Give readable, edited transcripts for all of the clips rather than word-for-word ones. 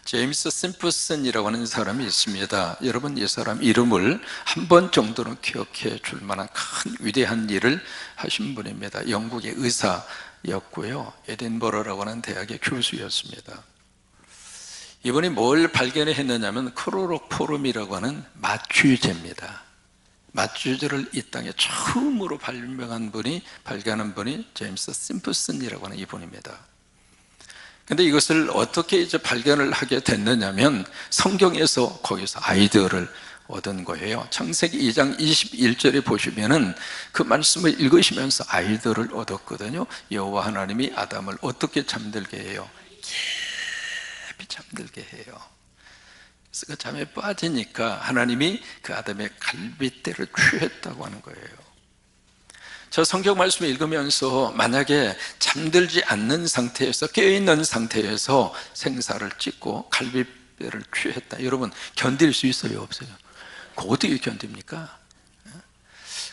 제임스 심프슨이라고 하는 사람이 있습니다. 여러분, 이 사람 이름을 한 번 정도는 기억해 줄 만한 큰 위대한 일을 하신 분입니다. 영국의 의사였고요, 에딘버러라고 하는 대학의 교수였습니다. 이분이 뭘 발견했느냐면 크로로포름이라고 하는 마취제입니다. 마취제를 이 땅에 처음으로 발견한 분이 제임스 심프슨이라고 하는 이분입니다. 근데 이것을 어떻게 이제 발견을 하게 됐느냐면 성경에서 거기서 아이디어를 얻은 거예요. 창세기 2장 21절에 보시면은 그 말씀을 읽으시면서 아이디어를 얻었거든요. 여호와 하나님이 아담을 어떻게 잠들게 해요? 깊이 잠들게 해요. 그래서 그 잠에 빠지니까 하나님이 그 아담의 갈빗대를 취했다고 하는 거예요. 저 성경 말씀을 읽으면서 만약에 잠들지 않는 상태에서, 깨어있는 상태에서 생사를 찍고 갈빗대를 취했다, 여러분 견딜 수 있어요, 없어요? 그거 어떻게 견딥니까?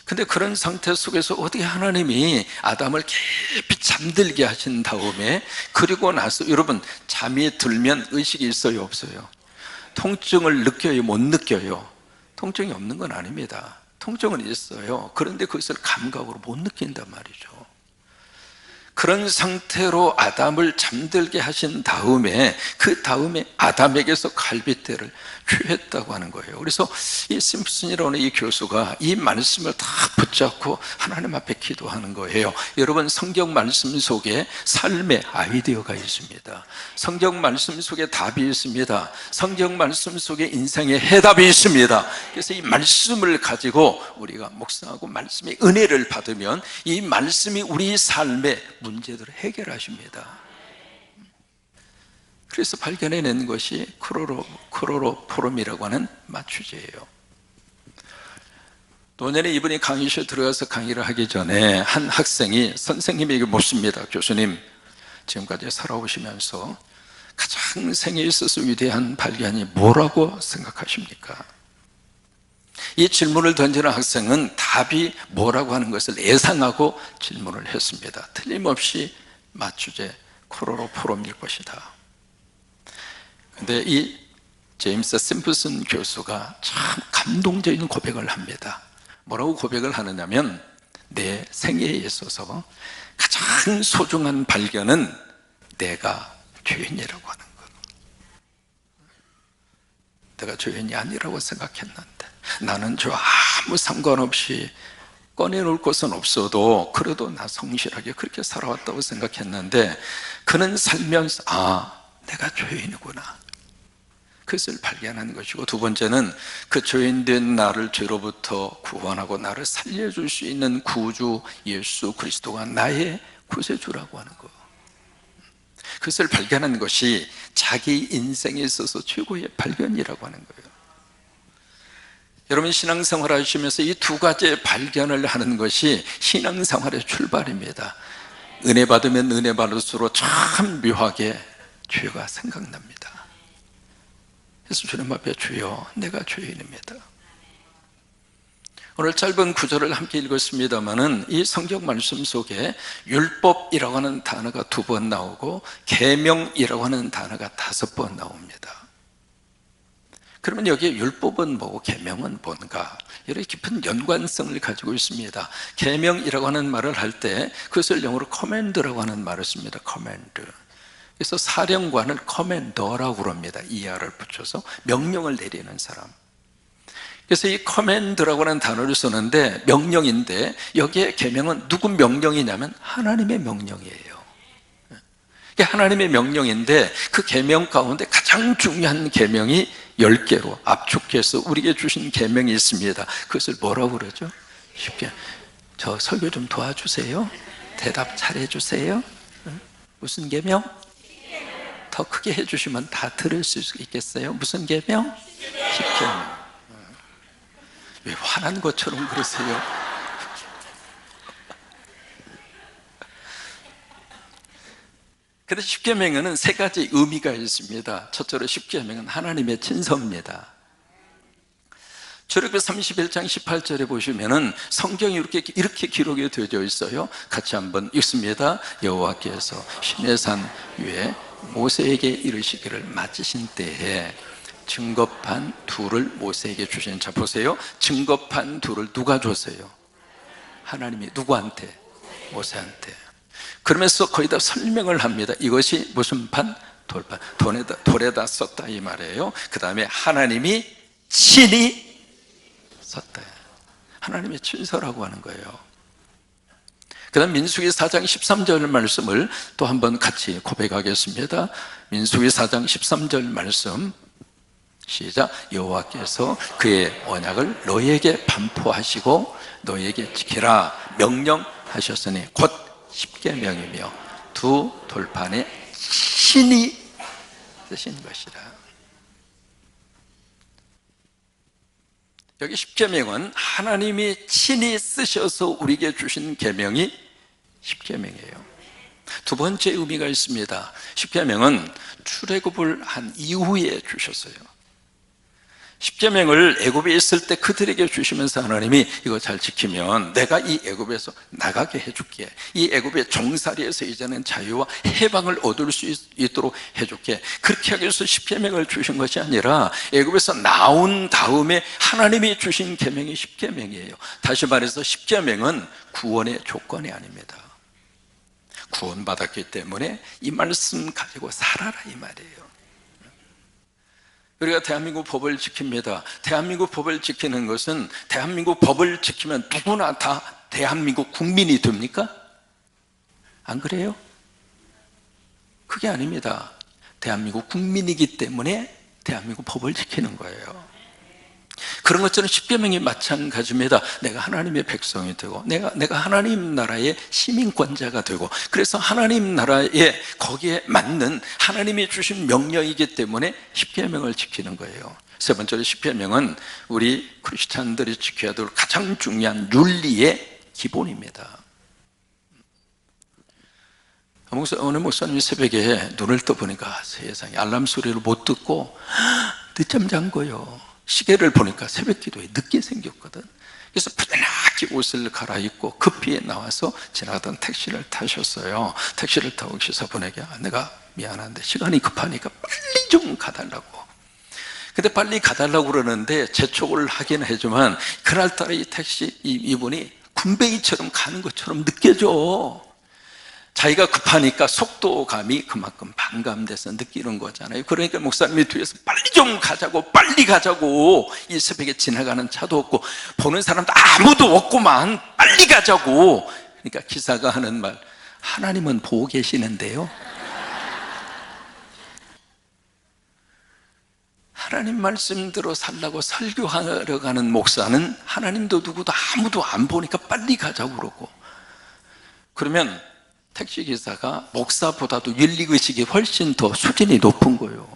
근데 그런 상태 속에서 어떻게 하나님이 아담을 깊이 잠들게 하신 다음에, 그리고 나서 여러분 잠이 들면 의식이 있어요, 없어요? 통증을 느껴요, 못 느껴요? 통증이 없는 건 아닙니다. 통증은 있어요. 그런데 그것을 감각으로 못 느낀단 말이죠. 그런 상태로 아담을 잠들게 하신 다음에, 그 다음에 아담에게서 갈빗대를 취했다고 하는 거예요. 그래서 이 심프슨이라는 이 교수가 이 말씀을 다 붙잡고 하나님 앞에 기도하는 거예요. 여러분, 성경 말씀 속에 삶의 아이디어가 있습니다. 성경 말씀 속에 답이 있습니다. 성경 말씀 속에 인생의 해답이 있습니다. 그래서 이 말씀을 가지고 우리가 묵상하고 말씀의 은혜를 받으면 이 말씀이 우리 삶의 문제들을 해결하십니다. 그래서 발견해낸 것이 크로로포름이라고 하는 마취제예요. 노년에 이분이 강의실에 들어가서 강의를 하기 전에 한 학생이 선생님에게 묻습니다. 교수님, 지금까지 살아오시면서 가장 생에 있어서 위대한 발견이 뭐라고 생각하십니까? 이 질문을 던지는 학생은 답이 뭐라고 하는 것을 예상하고 질문을 했습니다. 틀림없이 마취제 크로로포름일 것이다. 근데 이 제임스 심프슨 교수가 참 감동적인 고백을 합니다. 뭐라고 고백을 하느냐면, 내 생애에 있어서 가장 소중한 발견은 내가 죄인이라고 하는 것. 내가 죄인이 아니라고 생각했는데, 나는 저 아무 상관없이 꺼내놓을 것은 없어도 그래도 나 성실하게 그렇게 살아왔다고 생각했는데, 그는 살면서 내가 죄인이구나, 그것을 발견한 것이고, 두 번째는 그 죄인된 나를 죄로부터 구원하고 나를 살려줄 수 있는 구주 예수 그리스도가 나의 구세주라고 하는 것, 그것을 발견한 것이 자기 인생에 있어서 최고의 발견이라고 하는 거예요. 여러분, 신앙생활 하시면서 이 두 가지의 발견을 하는 것이 신앙생활의 출발입니다. 은혜 받으면 은혜 받을수록 참 묘하게 죄가 생각납니다. 그래서 주님 앞에, 주여, 내가 죄인입니다. 오늘 짧은 구절을 함께 읽었습니다마는 이 성경 말씀 속에 율법이라고 하는 단어가 2번 나오고 계명이라고 하는 단어가 5번 나옵니다. 그러면 여기에 율법은 뭐고 계명은 뭔가, 이렇게 깊은 연관성을 가지고 있습니다. 계명이라고 하는 말을 할 때 그것을 영어로 command라고 하는 말을 씁니다. command. 그래서 사령관을 커맨더라고 그럽니다. ER을 붙여서 명령을 내리는 사람. 그래서 이 커맨드라고 하는 단어를 쓰는데 명령인데, 여기에 계명은 누구 명령이냐면 하나님의 명령이에요. 이게 하나님의 명령인데, 그 계명 가운데 가장 중요한 계명이 10개로 압축해서 우리에게 주신 계명이 있습니다. 그것을 뭐라고 그러죠? 쉽게, 저 설교 좀 도와주세요. 대답 잘해주세요. 무슨 계명? 더 크게 해주시면 다 들을 수 있겠어요? 무슨 계명? 10계명. 왜 화난 것처럼 그러세요? 근데 십계명에는 세 가지 의미가 있습니다. 첫째로 십계명은 하나님의 친서입니다. 출애굽기 31장 18절에 보시면은 성경이 이렇게 기록이 되어 있어요. 같이 한번 읽습니다. 여호와께서 시내산 위에 모세에게 이르시기를 마치신 때에 증거판 둘을 모세에게 주신. 자 보세요. 증거판 둘을 누가 줬어요? 하나님이 누구한테? 모세한테. 그러면서 거의 다 설명을 합니다. 이것이 무슨 판? 돌판. 돌에다 썼다 이 말이에요. 그 다음에 하나님이 친히 썼다. 하나님의 친서라고 하는 거예요. 그 다음 민수기 4장 13절 말씀을 또 한번 같이 고백하겠습니다. 민수기 4장 13절 말씀 시작. 여호와께서 그의 언약을 너희에게 반포하시고 너희에게 지키라 명령하셨으니 곧 십계명이며 두 돌판에 친히 쓰신 것이라. 여기 십계명은 하나님이 친히 쓰셔서 우리에게 주신 계명이 십계명이에요. 두 번째 의미가 있습니다. 십계명은 출애굽을 한 이후에 주셨어요. 십계명을 애굽에 있을 때 그들에게 주시면서 하나님이 이거 잘 지키면 내가 이 애굽에서 나가게 해줄게. 이 애굽의 종살이에서 이제는 자유와 해방을 얻을 수 있도록 해줄게. 그렇게 하기 위해서 십계명을 주신 것이 아니라 애굽에서 나온 다음에 하나님이 주신 계명이 십계명이에요. 다시 말해서 십계명은 구원의 조건이 아닙니다. 구원받았기 때문에 이 말씀 가지고 살아라 이 말이에요. 우리가 대한민국 법을 지킵니다. 대한민국 법을 지키는 것은 대한민국 법을 지키면 누구나 다 대한민국 국민이 됩니까? 안 그래요? 그게 아닙니다. 대한민국 국민이기 때문에 대한민국 법을 지키는 거예요. 그런 것처럼 십계명이 마찬가지입니다. 내가 하나님의 백성이 되고 내가 하나님 나라의 시민권자가 되고 그래서 하나님 나라에 거기에 맞는 하나님이 주신 명령이기 때문에 십계명을 지키는 거예요. 세 번째로 십계명은 우리 크리스찬들이 지켜야 될 가장 중요한 윤리의 기본입니다. 어느 목사님이 새벽에 눈을 떠보니까 세상에 알람 소리를 못 듣고 늦잠 잔 거예요. 시계를 보니까 새벽 기도에 늦게 생겼거든. 그래서 부드럽게 옷을 갈아입고 급히 나와서 지나가던 택시를 타셨어요. 택시를 타고 기사분에게 내가 미안한데 시간이 급하니까 빨리 좀 가달라고. 근데 빨리 가달라고 그러는데 재촉을 하긴 하지만 그날따라 이 택시 이분이 군뱅이처럼 가는 것처럼 느껴져. 자기가 급하니까 속도감이 그만큼 반감돼서 느끼는 거잖아요. 그러니까 목사님이 뒤에서 빨리 좀 가자고 빨리 가자고. 이 새벽에 지나가는 차도 없고 보는 사람도 아무도 없고만 빨리 가자고. 그러니까 기사가 하는 말, 하나님은 보고 계시는데요. 하나님 말씀대로 살라고 설교하러 가는 목사는 하나님도 누구도 아무도 안 보니까 빨리 가자고 그러고, 그러면 택시기사가 목사보다도 윤리의식이 훨씬 더 수준이 높은 거예요.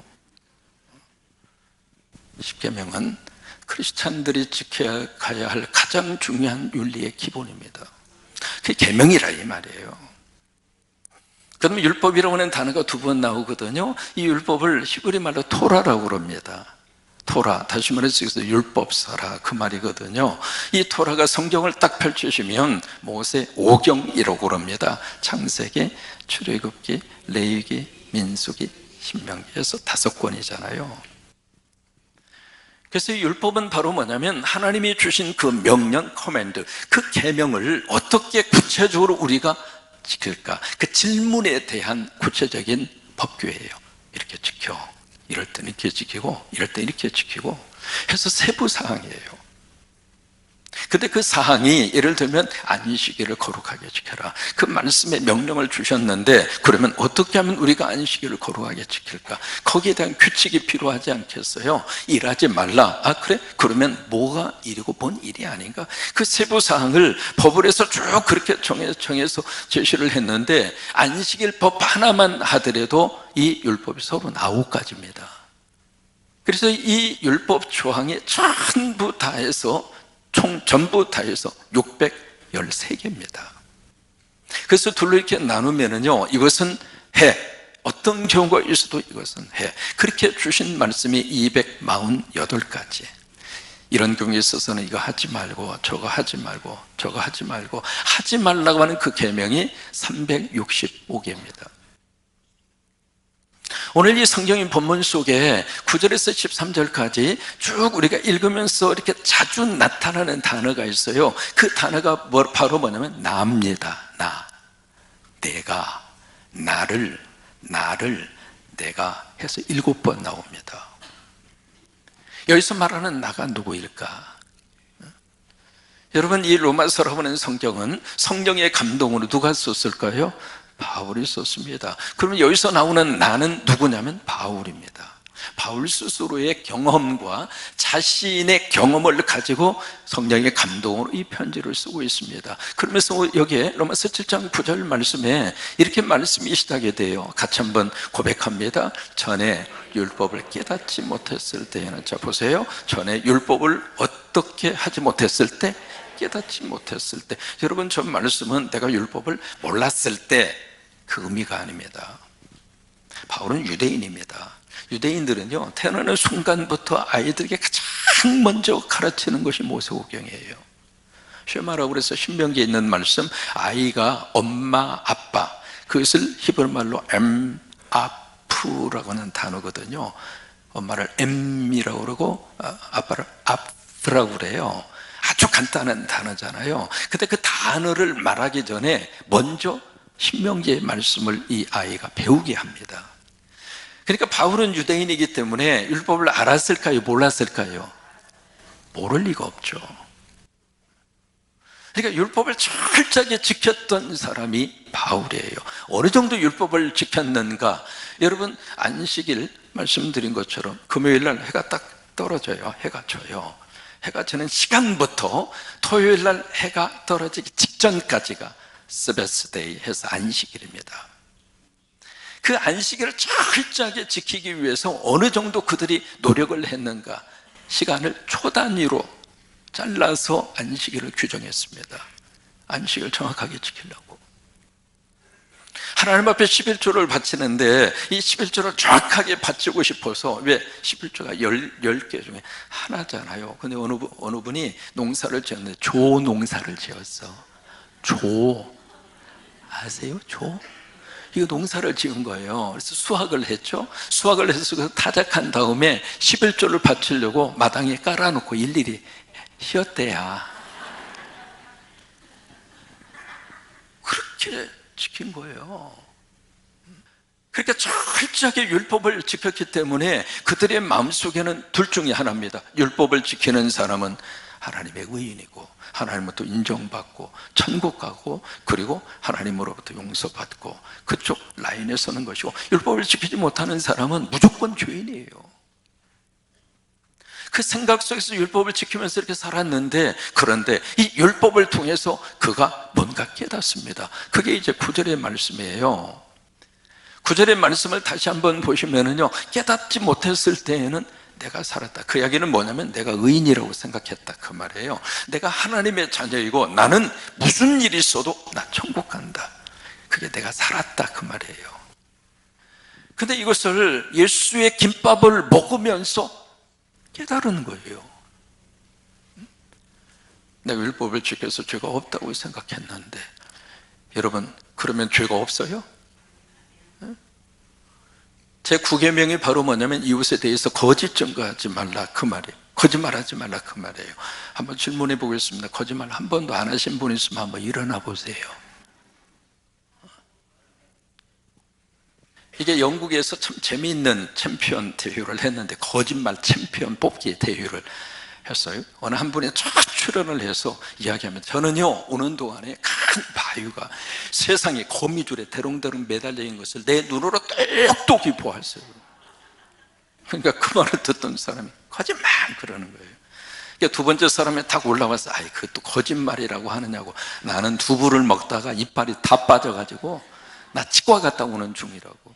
십계명은 크리스찬들이 지켜야 할 가장 중요한 윤리의 기본입니다. 그게 계명이라 이 말이에요. 그러면 율법이라고 하는 단어가 두 번 나오거든요. 이 율법을 히브리 말로 토라라고 그럽니다. 토라, 다시 말해서 율법서라 그 말이거든요. 이 토라가 성경을 딱 펼치시면 모세 오경이라고 그럽니다. 창세기, 출애굽기, 레위기, 민수기, 신명기에서 5권이잖아요. 그래서 이 율법은 바로 뭐냐면 하나님이 주신 그 명령, 커맨드, 그 계명을 어떻게 구체적으로 우리가 지킬까, 그 질문에 대한 구체적인 법규예요. 이렇게 지켜, 이럴 때 이렇게 지키고 이럴 때 이렇게 지키고 해서 세부 사항이에요. 근데 그 사항이 예를 들면 안식일을 거룩하게 지켜라, 그 말씀의 명령을 주셨는데 그러면 어떻게 하면 우리가 안식일을 거룩하게 지킬까? 거기에 대한 규칙이 필요하지 않겠어요? 일하지 말라. 아 그래? 그러면 뭐가 일이고 뭔 일이 아닌가? 그 세부 사항을 법을 해서 쭉 그렇게 정해서 제시를 했는데 안식일 법 하나만 하더라도 이 율법이 서로 9가지입니다. 그래서 이 율법 조항이 전부 다 해서 전부 다 해서 613개입니다. 그래서 둘로 이렇게 나누면은요, 이것은 해, 어떤 경우가 있어도 이것은 해. 그렇게 주신 말씀이 248가지. 이런 경우에 있어서는 이거 하지 말고 저거 하지 말고 저거 하지 말고 하지 말라고 하는 그 계명이 365개입니다. 오늘 이 성경의 본문 속에 9절에서 13절까지 쭉 우리가 읽으면서 이렇게 자주 나타나는 단어가 있어요. 그 단어가 바로 뭐냐면 나입니다. 나, 내가, 나를, 내가 해서 7번 나옵니다. 여기서 말하는 나가 누구일까? 여러분, 이 로마서라고 하는 성경은 성령의 감동으로 누가 썼을까요? 바울이 썼습니다. 그러면 여기서 나오는 나는 누구냐면 바울입니다. 바울 스스로의 경험과 자신의 경험을 가지고 성령의 감동으로 이 편지를 쓰고 있습니다. 그러면서 여기에 로마서 7장 9절 말씀에 이렇게 말씀이 시작이 돼요. 같이 한번 고백합니다. 전에 율법을 깨닫지 못했을 때에는, 자 보세요, 전에 율법을 어떻게 하지 못했을 때? 깨닫지 못했을 때. 여러분, 저 말씀은 내가 율법을 몰랐을 때 그 의미가 아닙니다. 바울은 유대인입니다. 유대인들은요, 태어나는 순간부터 아이들에게 가장 먼저 가르치는 것이 모세오경이에요. 쉐마라고 그래서 신명기에 있는 말씀, 아이가 엄마, 아빠, 그것을 히브리 말로 아프라고 하는 단어거든요. 엄마를 엠이라고 그러고 아빠를 아프라고 그래요. 아주 간단한 단어잖아요. 근데 그 단어를 말하기 전에 먼저 신명기의 말씀을 이 아이가 배우게 합니다. 그러니까 바울은 유대인이기 때문에 율법을 알았을까요? 몰랐을까요? 모를 리가 없죠. 그러니까 율법을 철저하게 지켰던 사람이 바울이에요. 어느 정도 율법을 지켰는가? 여러분, 안식일 말씀드린 것처럼 금요일 날 해가 딱 떨어져요. 해가 져요. 해가 지는 시간부터 토요일 날 해가 떨어지기 직전까지가 서베스데이 해서 안식일입니다. 그 안식일을 철저하게 지키기 위해서 어느 정도 그들이 노력을 했는가? 시간을 초 단위로 잘라서 안식일을 규정했습니다. 안식을 정확하게 지키려고. 하나님 앞에 11조를 바치는데 이 11조를 정확하게 바치고 싶어서, 왜? 11조가 10개 중에 하나잖아요. 근데 어느 분이 농사를 지었는데 조 농사를 지었어. 조 아세요? 조? 이거 농사를 지은 거예요. 그래서 수확을 했죠. 수확을 해서 타작한 다음에 11조를 바치려고 마당에 깔아놓고 일일이 쉬었대야. 그렇게 지킨 거예요. 그러니까 철저하게 율법을 지켰기 때문에 그들의 마음속에는 둘 중에 하나입니다. 율법을 지키는 사람은 하나님의 의인이고 하나님으로부터 인정받고 천국 가고 그리고 하나님으로부터 용서받고 그쪽 라인에 서는 것이고, 율법을 지키지 못하는 사람은 무조건 죄인이에요. 그 생각 속에서 율법을 지키면서 이렇게 살았는데, 그런데 이 율법을 통해서 그가 뭔가 깨닫습니다. 그게 이제 9절의 말씀이에요. 9절의 말씀을 다시 한번 보시면은요, 깨닫지 못했을 때에는 내가 살았다. 그 이야기는 뭐냐면 내가 의인이라고 생각했다, 그 말이에요. 내가 하나님의 자녀이고 나는 무슨 일이 있어도 나 천국 간다. 그게 내가 살았다, 그 말이에요. 근데 이것을 예수의 김밥을 먹으면서 깨달은 거예요. 내가 율법을 지켜서 죄가 없다고 생각했는데, 여러분, 그러면 죄가 없어요? 제 9계명이 바로 뭐냐면 이웃에 대해서 거짓 증거하지 말라, 그 말이에요. 거짓말하지 말라, 그 말이에요. 한번 질문해 보겠습니다. 거짓말 한 번도 안 하신 분 있으면 한번 일어나 보세요. 이게 영국에서 참 재미있는 챔피언 대회를 했는데, 거짓말 챔피언 뽑기 대회를 했어요. 어느 한 분이 쫙 출연을 해서 이야기하면, 저는요 오는 동안에 큰 바위가 세상에 거미줄에 대롱대롱 매달려 있는 것을 내 눈으로 똑똑히 보았어요. 그러니까 그 말을 듣던 사람이 거짓말 그러는 거예요. 그러니까 두 번째 사람이 탁 올라와서, 아이 그것도 거짓말이라고 하느냐고, 나는 두부를 먹다가 이빨이 다 빠져가지고 나 치과 갔다 오는 중이라고.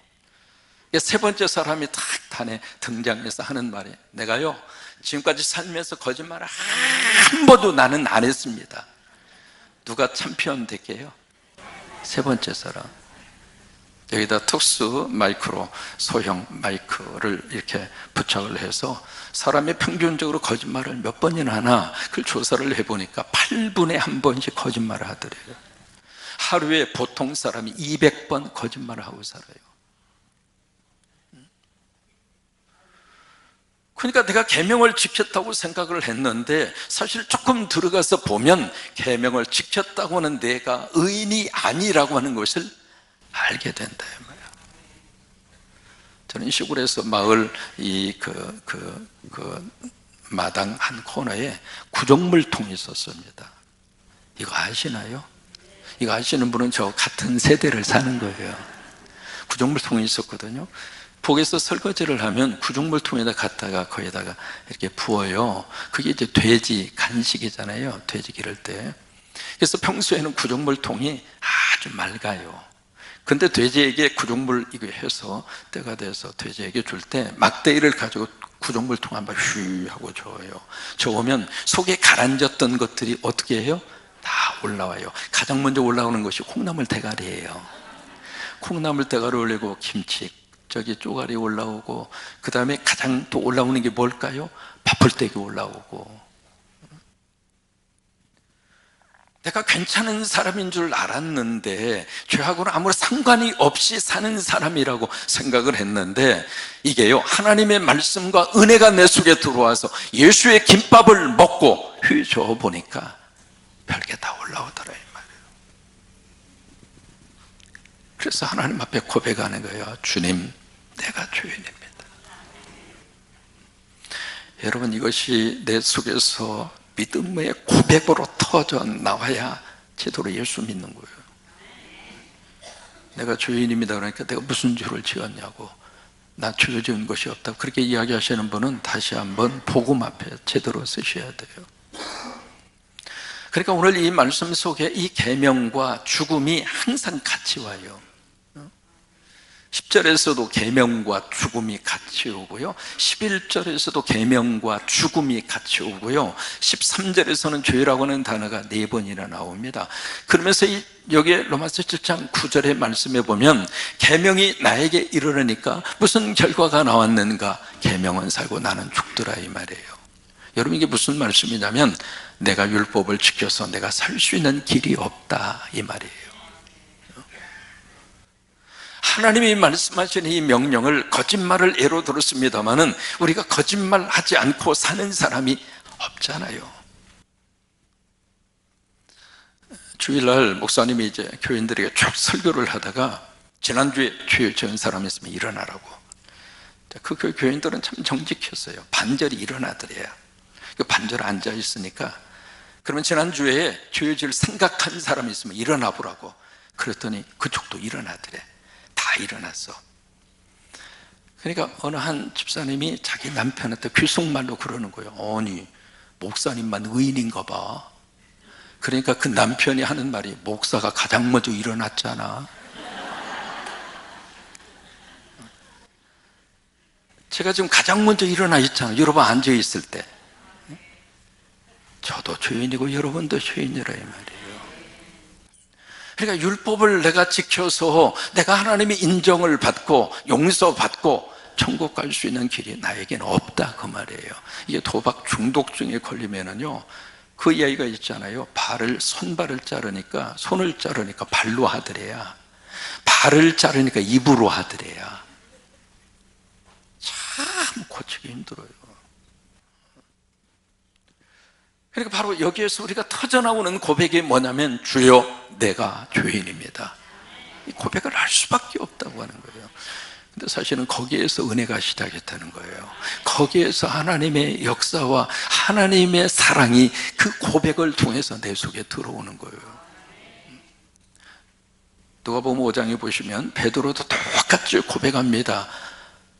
그러니까 세 번째 사람이 탁 단에 등장해서 하는 말이, 내가요 지금까지 살면서 거짓말을 한 번도 나는 안 했습니다. 누가 챔피언 될게요? 세 번째 사람. 여기다 특수 마이크로 소형 마이크를 이렇게 부착을 해서 사람이 평균적으로 거짓말을 몇 번이나 하나 그걸 조사를 해보니까 8분에 한 번씩 거짓말을 하더래요. 하루에 보통 사람이 200번 거짓말을 하고 살아요. 그러니까 내가 계명을 지켰다고 생각을 했는데 사실 조금 들어가서 보면 계명을 지켰다고는 내가 의인이 아니라고 하는 것을 알게 된다 이 말이야. 저는 시골에서 마을 마당 한 코너에 구정물통이 있었습니다. 이거 아시나요? 이거 아시는 분은 저 같은 세대를 사는 거예요. 구정물통이 있었거든요. 북에서 설거지를 하면 구정물통에다 갖다가 거기다가 이렇게 부어요. 그게 이제 돼지 간식이잖아요. 돼지 기를 때. 그래서 평소에는 구정물통이 아주 맑아요. 근데 돼지에게 구정물 이거 해서 때가 돼서 돼지에게 줄 때 막대기를 가지고 구정물통 한번 휘 하고 저어요. 저으면 속에 가라앉았던 것들이 어떻게 해요? 다 올라와요. 가장 먼저 올라오는 것이 콩나물 대가리예요. 콩나물 대가리 올리고 김치 저기 쪼가리 올라오고, 그 다음에 가장 또 올라오는 게 뭘까요? 밥풀떼기 올라오고. 내가 괜찮은 사람인 줄 알았는데 죄하고는 아무런 상관이 없이 사는 사람이라고 생각을 했는데 이게요, 하나님의 말씀과 은혜가 내 속에 들어와서 예수의 김밥을 먹고 휘저어 보니까 별게 다 올라오더라 이 말이에요. 그래서 하나님 앞에 고백하는 거예요. 주님, 내가 죄인입니다. 여러분, 이것이 내 속에서 믿음의 고백으로 터져 나와야 제대로 예수 믿는 거예요. 내가 죄인입니다 그러니까 내가 무슨 죄를 지었냐고, 나 죄 지은 것이 없다 그렇게 이야기하시는 분은 다시 한번 복음 앞에 제대로 쓰셔야 돼요. 그러니까 오늘 이 말씀 속에 이 계명과 죽음이 항상 같이 와요. 10절에서도 계명과 죽음이 같이 오고요, 11절에서도 계명과 죽음이 같이 오고요, 13절에서는 죄라고 하는 단어가 4번이나 나옵니다. 그러면서 여기에 로마서 7장 9절의 말씀에 보면 계명이 나에게 이르르니까 무슨 결과가 나왔는가? 계명은 살고 나는 죽더라 이 말이에요. 여러분, 이게 무슨 말씀이냐면 내가 율법을 지켜서 내가 살 수 있는 길이 없다 이 말이에요. 하나님이 말씀하신 이 명령을 거짓말을 예로 들었습니다마는 우리가 거짓말하지 않고 사는 사람이 없잖아요. 주일날 목사님이 이제 교인들에게 쭉 설교를 하다가 지난주에 죄 지은 사람이 있으면 일어나라고. 그 교인들은 참 정직했어요. 반절이 일어나더래요. 그 반절 앉아 있으니까 그러면 지난주에 죄 지을 생각한 사람이 있으면 일어나 보라고. 그랬더니 그쪽도 일어나더래. 다 일어났어. 그러니까 어느 한 집사님이 자기 남편한테 귓속말로 그러는 거예요. 아니, 목사님만 의인인가 봐. 그러니까 그 남편이 하는 말이, 목사가 가장 먼저 일어났잖아. 제가 지금 가장 먼저 일어나 있잖아요. 여러분 앉아 있을 때. 저도 죄인이고 여러분도 죄인이라 이 말이에요. 그러니까 율법을 내가 지켜서 내가 하나님의 인정을 받고 용서받고 천국 갈 수 있는 길이 나에게는 없다 그 말이에요. 이게 도박 중독증에 걸리면은요, 그 이야기가 있잖아요. 손발을 자르니까, 손을 자르니까 발로 하더래야, 발을 자르니까 입으로 하더래야. 참 고치기 힘들어요. 그러니까 바로 여기에서 우리가 터져나오는 고백이 뭐냐면, 주여 내가 죄인입니다. 이 고백을 할 수밖에 없다고 하는 거예요. 근데 사실은 거기에서 은혜가 시작했다는 거예요. 거기에서 하나님의 역사와 하나님의 사랑이 그 고백을 통해서 내 속에 들어오는 거예요. 누가복음 5장에 보시면 베드로도 똑같이 고백합니다.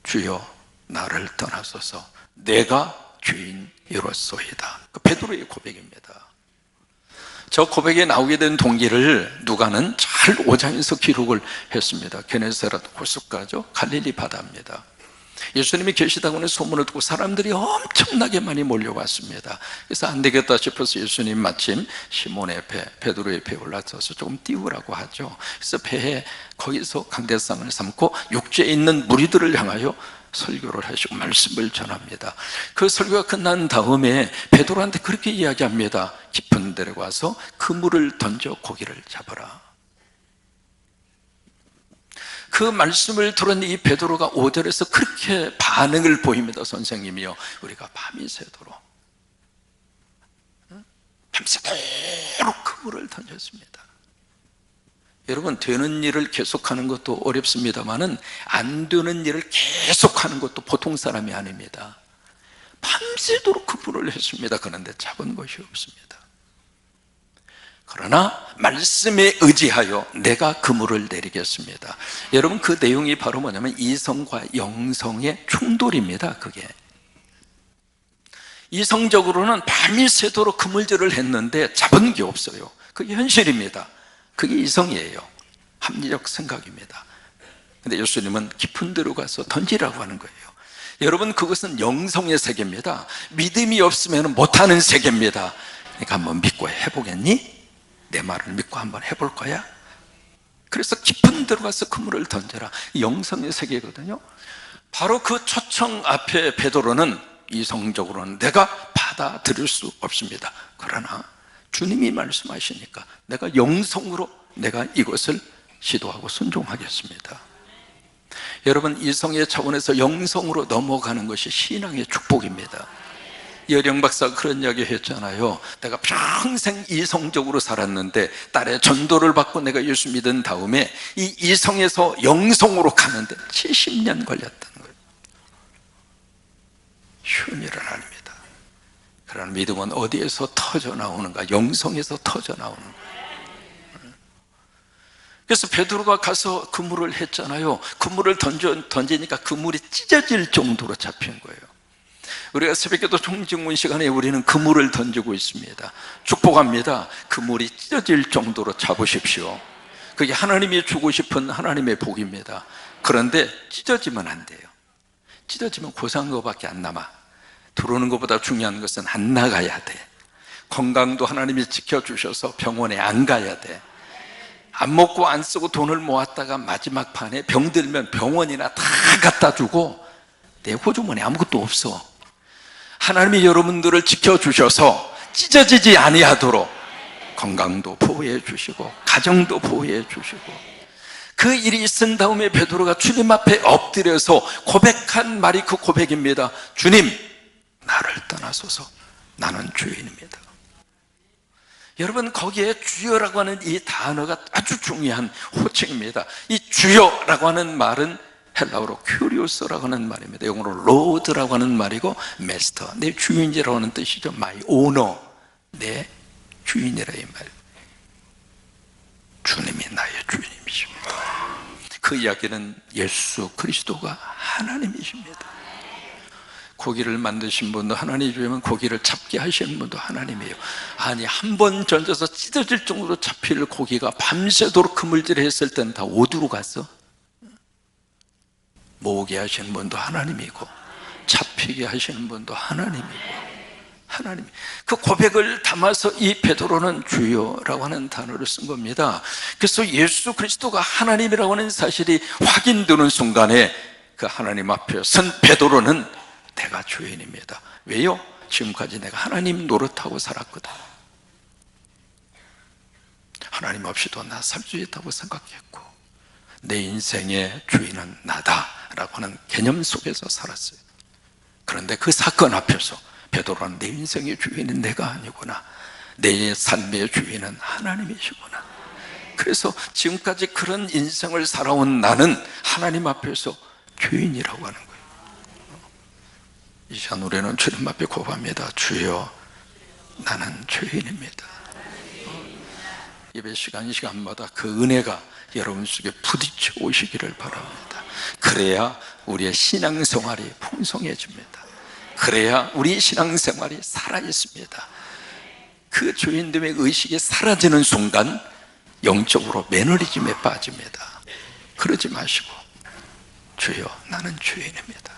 주여 나를 떠나소서, 내가 죄인이로소이다. 그 베드로의 고백입니다. 저 고백에 나오게 된 동기를 누가는 잘 5장에서 기록을 했습니다. 게네사렛 호숫가죠, 갈릴리 바다입니다. 예수님이 계시다고는 소문을 듣고 사람들이 엄청나게 많이 몰려왔습니다. 그래서 안 되겠다 싶어서 예수님 마침 시몬의 배, 베드로의 배에 올라서서 조금 띄우라고 하죠. 그래서 배에 거기서 강대상을 삼고 육지에 있는 무리들을 향하여 설교를 하시고 말씀을 전합니다. 그 설교가 끝난 다음에 베드로한테 그렇게 이야기합니다. 깊은 데로 가서 그물을 던져 고기를 잡아라. 그 말씀을 들은 이 베드로가 5절에서 그렇게 반응을 보입니다. 선생님이요, 우리가 밤이 새도록 밤새도록 그물을 던졌습니다. 여러분, 되는 일을 계속하는 것도 어렵습니다만은 안 되는 일을 계속하는 것도 보통 사람이 아닙니다. 밤새도록 그물을 했습니다. 그런데 잡은 것이 없습니다. 그러나 말씀에 의지하여 내가 그물을 내리겠습니다. 여러분, 그 내용이 바로 뭐냐면 이성과 영성의 충돌입니다. 그게 이성적으로는 밤이 새도록 그물질을 했는데 잡은 게 없어요. 그게 현실입니다. 그게 이성이에요. 합리적 생각입니다. 근데 예수님은 깊은 데로 가서 던지라고 하는 거예요. 여러분, 그것은 영성의 세계입니다. 믿음이 없으면 못하는 세계입니다. 그러니까 한번 믿고 해보겠니? 내 말을 믿고 한번 해볼 거야? 그래서 깊은 데로 가서 그물을 던져라. 영성의 세계거든요. 바로 그 초청 앞에 베드로는 이성적으로는 내가 받아들일 수 없습니다. 그러나 주님이 말씀하시니까 내가 영성으로 내가 이것을 시도하고 순종하겠습니다. 여러분, 이성의 차원에서 영성으로 넘어가는 것이 신앙의 축복입니다. 여령 박사가 그런 이야기 했잖아요. 내가 평생 이성적으로 살았는데 딸의 전도를 받고 내가 예수 믿은 다음에 이 이성에서 영성으로 가는데 70년 걸렸다는 거예요. 쉬운 일은 아닙니다. 그러나 믿음은 어디에서 터져 나오는가? 영성에서 터져 나오는 거예요. 그래서 베드로가 가서 그물을 했잖아요. 그물을 던지니까 그물이 찢어질 정도로 잡힌 거예요. 우리가 새벽기도 총증문 시간에 우리는 그물을 던지고 있습니다. 축복합니다. 그물이 찢어질 정도로 잡으십시오. 그게 하나님이 주고 싶은 하나님의 복입니다. 그런데 찢어지면 안 돼요. 찢어지면 고상한 것밖에 안 남아. 들어오는 것보다 중요한 것은 안 나가야 돼. 건강도 하나님이 지켜주셔서 병원에 안 가야 돼. 안 먹고 안 쓰고 돈을 모았다가 마지막 판에 병들면 병원이나 다 갖다 주고 내 호주머니에 아무것도 없어. 하나님이 여러분들을 지켜주셔서 찢어지지 아니하도록 건강도 보호해 주시고 가정도 보호해 주시고, 그 일이 있은 다음에 베드로가 주님 앞에 엎드려서 고백한 말이 그 고백입니다. 주님, 나를 떠나소서. 나는 죄인입니다. 여러분, 거기에 주여라고 하는 이 단어가 아주 중요한 호칭입니다. 이 주여라고 하는 말은 헬라어로 큐리오스라고 하는 말입니다. 영어로 로드라고 하는 말이고 메스터, 내 주인이라고 하는 뜻이죠. 마이 오너, 내 주인이라 이 말. 주님이 나의 주인이십니다. 그 이야기는 예수 그리스도가 하나님이십니다. 고기를 만드신 분도 하나님이면 고기를 잡게 하시는 분도 하나님이에요. 아니, 한 번 던져서 찢어질 정도로 잡힐 고기가 밤새도록 그물질을 했을 때는 다 어디로 갔어? 모으게 하시는 분도 하나님이고 잡히게 하시는 분도 하나님이고 하나님. 그 고백을 담아서 이 베드로는 주여라고 하는 단어를 쓴 겁니다. 그래서 예수 그리스도가 하나님이라고 하는 사실이 확인되는 순간에 그 하나님 앞에 선 베드로는 내가 주인입니다. 왜요? 지금까지 내가 하나님 노릇하고 살았거든. 하나님 없이도 나 살 수 있다고 생각했고 내 인생의 주인은 나다라고 하는 개념 속에서 살았어요. 그런데 그 사건 앞에서 베드로는 내 인생의 주인은 내가 아니구나, 내 삶의 주인은 하나님이시구나. 그래서 지금까지 그런 인생을 살아온 나는 하나님 앞에서 주인이라고 하는 거예요. 이 시간 우리는 주님 앞에 고백합니다. 주여, 나는 죄인입니다. 예배 시간 이 시간마다 그 은혜가 여러분 속에 부딪혀 오시기를 바랍니다. 그래야 우리의 신앙생활이 풍성해집니다. 그래야 우리 신앙생활이 살아있습니다. 그 주인됨의 의식이 사라지는 순간 영적으로 매너리즘에 빠집니다. 그러지 마시고 주여, 나는 주인입니다.